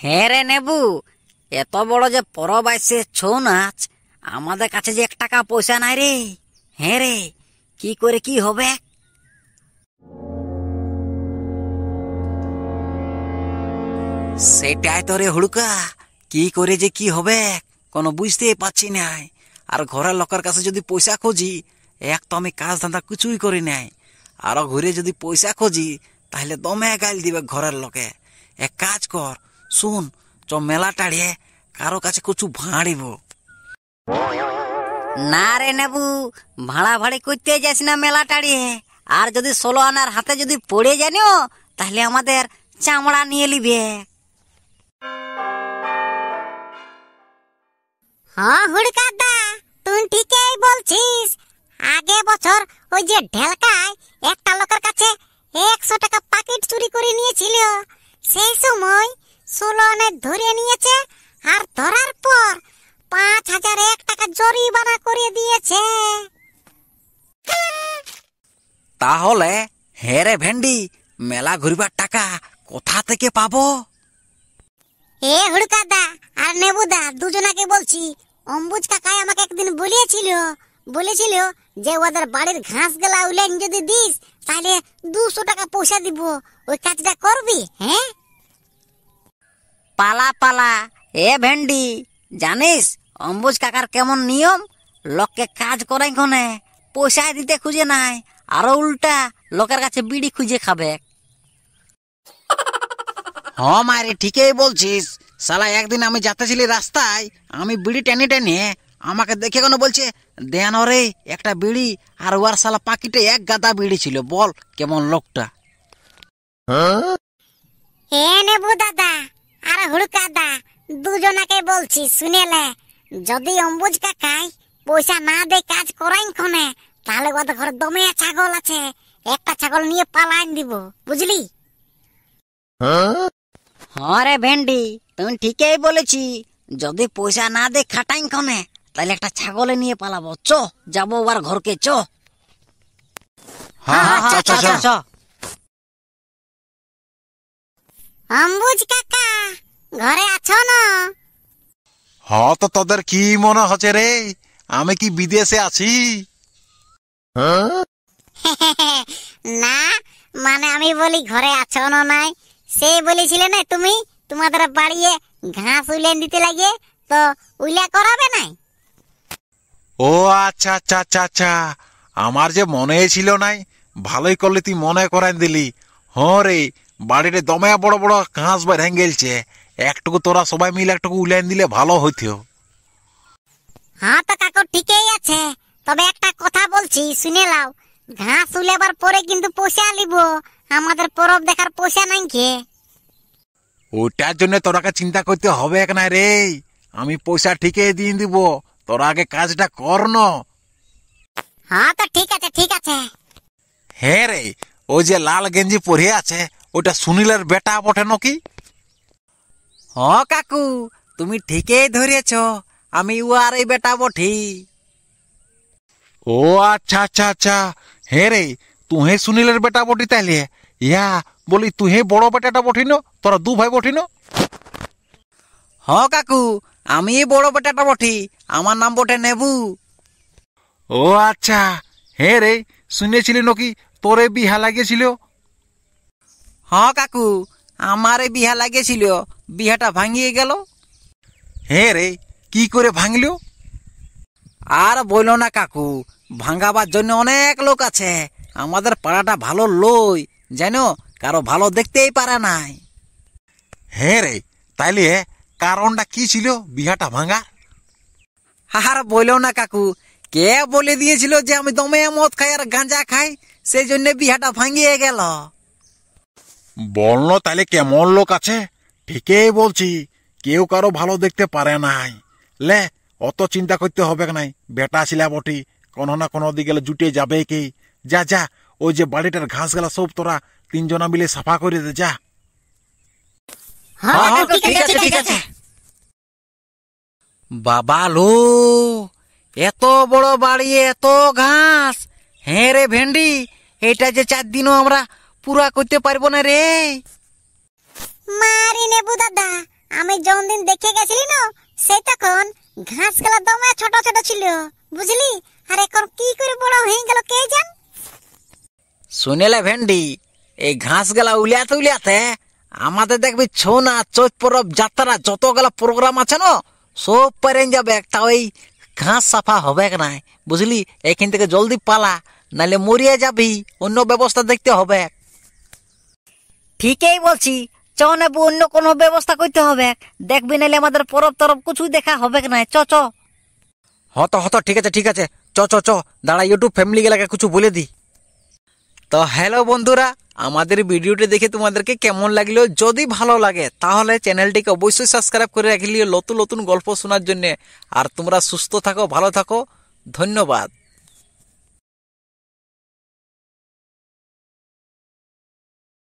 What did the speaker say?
হ্যাঁ রে নেবু, এত বড় যে পরব আইছে ছৌ নাচ, আমাদের কাছে যে 1 টাকা পয়সা নাই রে। হ্যাঁ রে, কি করে কি হবে? সেটাই তো রে হুড়কা, কি করে যে কি হবে কোনো বুঝতেই পারছি নাই। আর ঘরের লোকের কাছে যদি পয়সা খুঁজি, এক তো আমি কাজ ধান্দা কিছুই করি নাই, আরো ঘুরে যদি পয়সা খুঁজি তাহলে দমে গাইল দিবে ঘরের লোকে। এক কাজ কর, শুন, চ মেলা টাড়িয়ে কারো কাছে কিছু ভাঁড়িব। না রে নেবু, ভাড়া ভাড়ি করতে যাস না মেলা টাড়িয়ে। আর যদি 16 আনার হাতে যদি পড়ে জানিও তাহলে আমাদের চামড়া নিয়ে লিবে। হ্যাঁ হুড়কাদা, তুই ঠিকই বলছিস। আগে বছর ওই যে ঢেলকায় একটা লোকের কাছে 100 টাকা পাকেট চুরি করে নিয়েছিল। সেই সময় 16 আনে ধরে নিয়েছে, আর ধরার পর 5001 টাকা জরিমানা করে দিয়েছে। তাহলে হ্যাঁ রে ভেন্ডি, মেলা ঘুরবার টাকা কোথা থেকে পাবো? এ হুড়কাদা আর নেবুদা দুজনাকে বলছি, অম্বুজ কাকাই আমাকে একদিন বলেছিল যে ওদের বাড়ির ঘাস গেলা উলেন যদি দিস তাহলে 200 টাকা পয়সা দিব। ওই কাজটা করবি? হ্যাঁ, পালা পালা। এ ভেন্ডি, জানিস অম্বুজ কাকার কেমন নিয়ম? লোককে কাজ করাই কোনে পয়সা দিতে খুঁজে নাই, আরো উল্টা লোকের কাছে বিড়ি খুঁজে খাবে। হ্যাঁ মারে, ঠিকই বলছিস। শালা একদিন আমি যাতেছিলি রাস্তায়, আমি বিড়ি টেনে টেনে, আমাকে দেখে কোনো বলছে দেন রে একটা বিড়ি, আর ওর শালা পাকিটে 1 গাদা বিড়ি ছিল। বল কেমন লোকটা। এ নেবু দাদা আর হুড়কাদা দুজনাকে বলছি, শুনেলে যদি অম্বুজ কাকাই পয়সা না দেয় কাজ করাই কোনে, তাহলে ওদের ঘরে দমে ছাগল আছে, একটা ছাগল নিয়ে পালাইন দিব, বুঝলি? হ্যাঁ রে ভেন্ডি, তুমি ঠিকই বলেছি। যদি পয়সা না দে খাটাই কোনে, তাহলে একটা ছাগলে নিয়ে পালাবো। চ যাবো ওর ঘরকে, চ। অম্বুজ কাকা ঘরে আছো না? হ্যাঁ, তো তোদের কি মনে হচ্ছে রে, আমি কি বিদেশে আছি? না মানে আমি বলি ঘরে আছো না নাই, সে বলেছিলে না তুমি তোমাদের বাড়িয়ে ঘাস উলেন দিতে লাগে, তো উইলা করাবে নাই? ও আচ্ছা আচ্ছা আচ্ছা আচ্ছা, আমার যে মনে ছিল নাই, ভালোই করলি তুই মনে করাই দিলি। হ্যাঁ রে, বাড়িতে দমে বড় বড় ঘাস বের হয়ে গেলছে, একটুকু তোরা সবাই মিলে একটুকু উলেন দিলে ভালো হইতো। হ্যাঁ তো কাকু ঠিকই আছে, তবে একটা কথা বলছি শুনে লাও, ঘাস উলেবার পরে কিন্তু পয়সা লিব, আমাদের পরব দেখার পয়সা নাই কে। ওটার জন্য তোরাকে চিন্তা করতে হবে না রে, আমি পয়সা ঠিকই দিয়ে দিব, তোরা আগে কাজটা কর ন। হ্যাঁ তো ঠিক আছে ঠিক আছে। হ্যাঁ রে, ওই যে লাল গেঞ্জি পরে আছে, ওটা সুনীলের বেটা বটে নাকি? হ্যাঁ কাকু, তুমি ঠিকই ধরেছ, আমি উয়ার এই বেটা বঠি। ও আচ্ছা আচ্ছা আচ্ছা, হ্যাঁ রে, তুহে সুনীলের বেটা বটি তাইলে। ইয়া বলি তুহে বড় বেটাটা বঠিন, তোরা 2 ভাই বঠিন। হ্যাঁ কাকু, আমি বড় বেটাটা বঠি, আমার নাম বটে নেবু। ও আচ্ছা, হ্যাঁ রে, শুনেছিলি নাকি তোরে বিহা লাগিয়েছিল? হ্যাঁ কাকু, আমার এই বিহা লাগিয়েছিল, বিহাটা ভাঙিয়ে গেল। হ্যাঁ রে, কি করে ভাঙল? আর বইল না কাকু, ভাঙাবার জন্য অনেক লোক আছে, আমাদের পাড়াটা ভালো লই জানো, কারো ভালো দেখতেই পারে নাই। হ্যাঁ রে, তাইলে কারণটা কি ছিল বিহাটা ভাঙা? আর বইল না কাকু, কে বলে দিয়েছিল যে আমি দমে মদ খাই আর গাঁজা খাই, সেই জন্য বিহাটা ভাঙিয়ে গেল। বললো তাইলে কেমন লোক আছে? ঠিকই বলছি, কেউ কারো ভালো দেখতে পারে নাই। লে, অত চিন্তা করতে হবে নাই, বেটা ছিলা বটি, কোনো না কোনো দিকে জুটে যাবে কি। যা যা, ওই যে বাড়িটার ঘাস গেলা সব তোরা 3 জনা মিলে সাফা করে দে, যা। হ্যাঁ ঠিক আছে ঠিক আছে। বাবা লো, এত বড় বাড়ি, এত ঘাস। হ্যাঁ রে ভেন্ডি, এটা যে 4 দিনও আমরা পুরা করতে পারবো না রে। মারি নেবু দাদা, আমি যখন দিন দেখে গেছিলি না, সেই তখন ঘাস গুলা দমে ছোট ছোট ছিল, বুঝলি? আর এখন কি করে বড় হয়ে গেল কে জান। শুনেলে ভেন্ডি, এই ঘাস গেলা উলিয়াতে উলিয়াতে আমাদের দেখবি ছৌ না চৈত পরব যাত্রা যতগুলা প্রোগ্রাম আছে না সব পেরেন যাবে, একটা ওই ঘাস সাফা হবে নাই, বুঝলি? এখান থেকে জলদি পালা, নাহলে মরিয়ে যাবি, অন্য ব্যবস্থা দেখতে হবে। ঠিকই বলছি, চ নেবো, অন্য কোনো ব্যবস্থা করতে হবে, দেখবি নাহলে আমাদের পরব তরব কিছু দেখা হবে না। চ চ হত হত, ঠিক আছে ঠিক আছে, চ চ চ, দাঁড়া ইউটিউব ফ্যামিলি গেলাকে কিছু বলে দি। তো হ্যালো বন্ধুরা, আমাদের ভিডিওটি দেখে তোমাদেরকে কেমন লাগলো? যদি ভালো লাগে তাহলে চ্যানেলটিকে অবশ্যই সাবস্ক্রাইব করে রাখলিও নতুন নতুন গল্প শোনার জন্য। আর তোমরা সুস্থ থাকো, ভালো থাকো, ধন্যবাদ।